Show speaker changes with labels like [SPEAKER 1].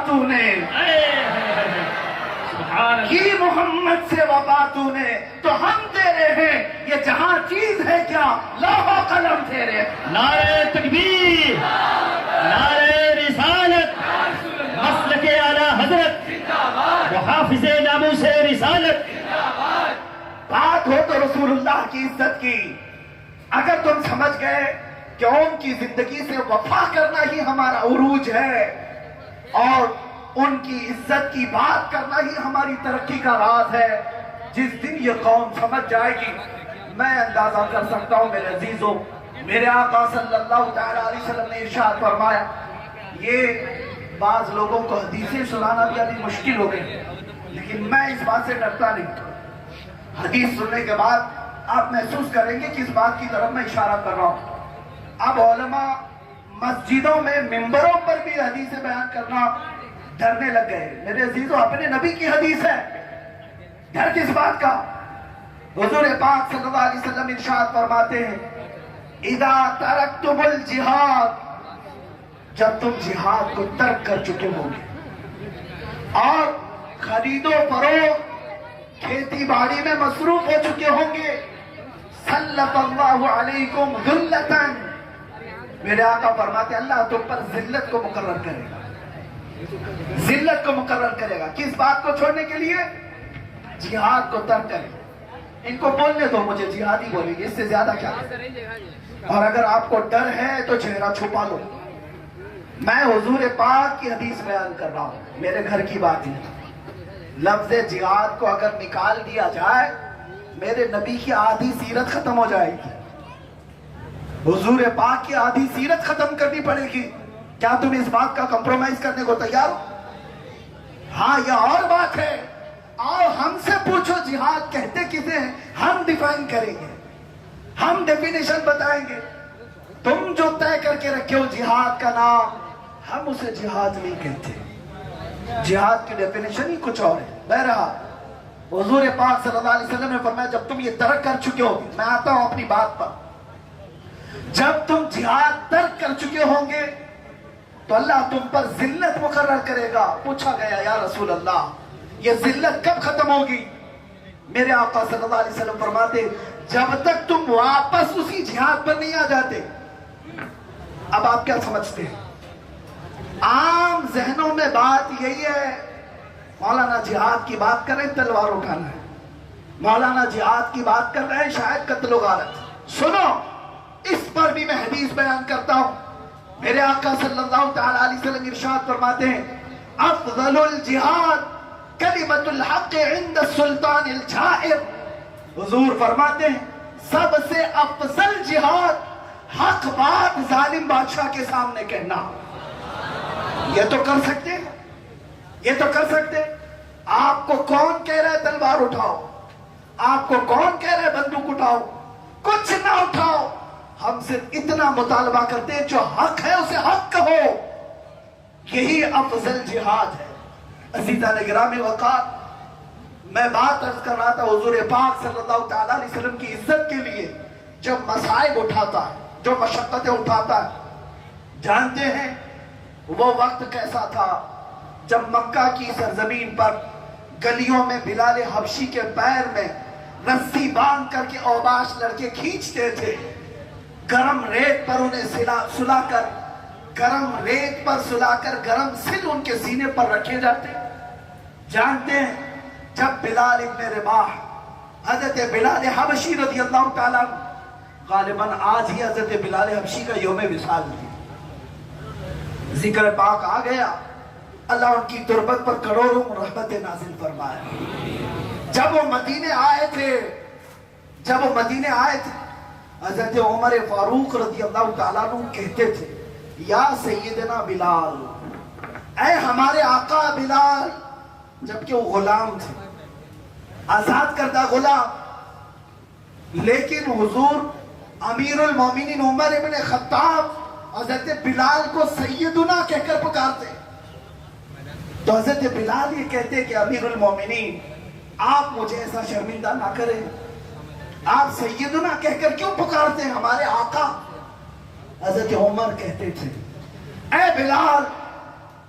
[SPEAKER 1] تو نے کی محمد سے وفا تو نے تو ہم تیرے ہیں، یہ جہاں چیز ہے کیا لوح و قلم تیرے۔
[SPEAKER 2] نعرہ تکبیر، نعرہ رسالت، مسلک اعلی حضرت، محافظ ناموس رسالت۔
[SPEAKER 1] بات ہو تو رسول اللہ کی عزت کی، اگر تم سمجھ گئے کہ ان کی زندگی سے وفا کرنا ہی ہمارا عروج ہے اور ان کی عزت کی بات کرنا ہی ہماری ترقی کا راز ہے، جس دن یہ قوم سمجھ جائے گی، میں اندازہ کر سکتا ہوں میرے عزیزوں، میرے آقا صلی اللہ تعالیٰ علیہ وسلم نے ارشاد فرمایا، یہ بعض لوگوں کو حدیثیں سنانا بھی ابھی مشکل ہو گئی، لیکن میں اس بات سے ڈرتا نہیں۔ حدیث سننے کے بعد آپ محسوس کریں گے کہ اس بات کی طرف میں اشارہ کر رہا ہوں۔ اب علماء مسجدوں میں ممبروں پر بھی حدیثیں بیان کرنا ڈرنے لگ گئے۔ میرے عزیزوں، اپنے نبی کی حدیث ہے، ڈر کس بات کا؟ حضور پاک صلی اللہ علیہ وسلم ارشاد فرماتے ہیں، اذا ترکتم الجہاد، جب تم جہاد کو ترک کر چکے ہو گے اور خرید و فروخت کھیتی باڑی میں مصروف ہو چکے ہوں گے، سلط اللہ علیکم ذلتاً، میرے آقا فرماتے ہیں اللہ تم پر ذلت کو مقرر کرے گا، ذلت کو مقرر کرے گا۔ کس بات کو چھوڑنے کے لیے؟ جہاد کو ترک کرے۔ ان کو بولنے دو، مجھے جہاد ہی بولیں گے، اس سے زیادہ کیا؟ اور اگر آپ کو ڈر ہے تو چہرہ چھپا لو۔ میں حضور پاک کی حدیث بیان کر رہا ہوں، میرے گھر کی بات ہے۔ لفظ جہاد کو اگر نکال دیا جائے، میرے نبی کی آدھی سیرت ختم ہو جائے گی، حضور پاک کی آدھی سیرت ختم کرنی پڑے گی۔ کیا تم اس بات کا کمپرومائز کرنے کو تیار ہو؟ ہاں، یہ اور بات ہے، آؤ ہم سے پوچھو جہاد کہتے کسے ہیں، ہم ڈیفائن کریں گے، ہم ڈیفینیشن بتائیں گے۔ تم جو طے کر کے رکھے ہو جہاد کا نام، ہم اسے جہاد نہیں کہتے، جہاد کی ڈیفینیشن ہی کچھ اور ہے۔ بہرحال حضور پاک صلی اللہ علیہ وسلم نے فرمایا جب تم یہ ترک کر چکے ہو، میں آتا ہوں اپنی بات پر، جب تم جہاد ترک کر چکے ہوں گے تو اللہ تم پر ذلت مقرر کرے گا۔ پوچھا گیا یا رسول اللہ یہ ذلت کب ختم ہوگی؟ میرے آقا صلی اللہ علیہ وسلم فرماتے جب تک تم واپس اسی جہاد پر نہیں آ جاتے۔ اب آپ کیا سمجھتے ہیں؟ عام ذہنوں میں بات یہی ہے، مولانا جہاد کی بات کر رہے ہیں تلوار اٹھانا ہے، مولانا جہاد کی بات کر رہے ہیں شاید قتل و غارت۔ سنو، اس پر بھی میں حدیث بیان کرتا ہوں۔ میرے آقا صلی اللہ تعالیٰ علیہ وسلم ارشاد فرماتے ہیں افضل الجہاد کلمۃ الحق عند السلطان الجائر، حضور فرماتے ہیں سب سے افضل جہاد حق بات ظالم بادشاہ کے سامنے کہنا۔ یہ تو کر سکتے ہیں، یہ تو کر سکتے ہیں۔ آپ کو کون کہہ رہا ہے تلوار اٹھاؤ؟ آپ کو کون کہہ رہا ہے بندوق اٹھاؤ؟ کچھ نہ اٹھاؤ، ہم صرف اتنا مطالبہ کرتے ہیں جو حق ہے اسے حق کہو، یہی افضل جہاد ہے۔ عزیزان گرامی وقار، میں بات عرض کر رہا تھا حضور پاک صلی اللہ تعالیٰ علیہ وسلم کی عزت کے لیے جب مصائب اٹھاتا ہے، جو مشقتیں اٹھاتا ہے، جانتے ہیں وہ وقت کیسا تھا جب مکہ کی سرزمین پر گلیوں میں بلال حبشی کے پیر میں رسی باندھ کر کے اوباش لڑکے کھینچتے تھے، گرم ریت پر انہیں سلا کر گرم سل ان کے سینے پر رکھے جاتے۔ جانتے ہیں جب بلال ابن رباح، حضرت بلال حبشی رضی اللہ تعالیٰ، غالباً آج ہی حضرت بلال حبشی کا یوم وصال تھی، ذکر پاک آ گیا، اللہ ان کی تربت پر کروڑوں رحمت نازل فرمائے۔ جب وہ مدینے آئے تھے حضرت عمر فاروق رضی اللہ تعالیٰ عنہ کہتے تھے یا سیدنا بلال، اے ہمارے آقا بلال، جبکہ وہ غلام تھے، آزاد کردہ غلام، لیکن حضور امیر المومنین عمر ابن خطاب حضرت بلال کو سیدنا کہہ کر پکارتے، تو حضرت بلال یہ کہتے کہ امیر المومنین آپ مجھے ایسا شرمندہ نہ کریں، آپ سیدنا کہہ کر کیوں پکارتے ہیں ہمارے آقا؟ حضرت عمر کہتے تھے اے بلال،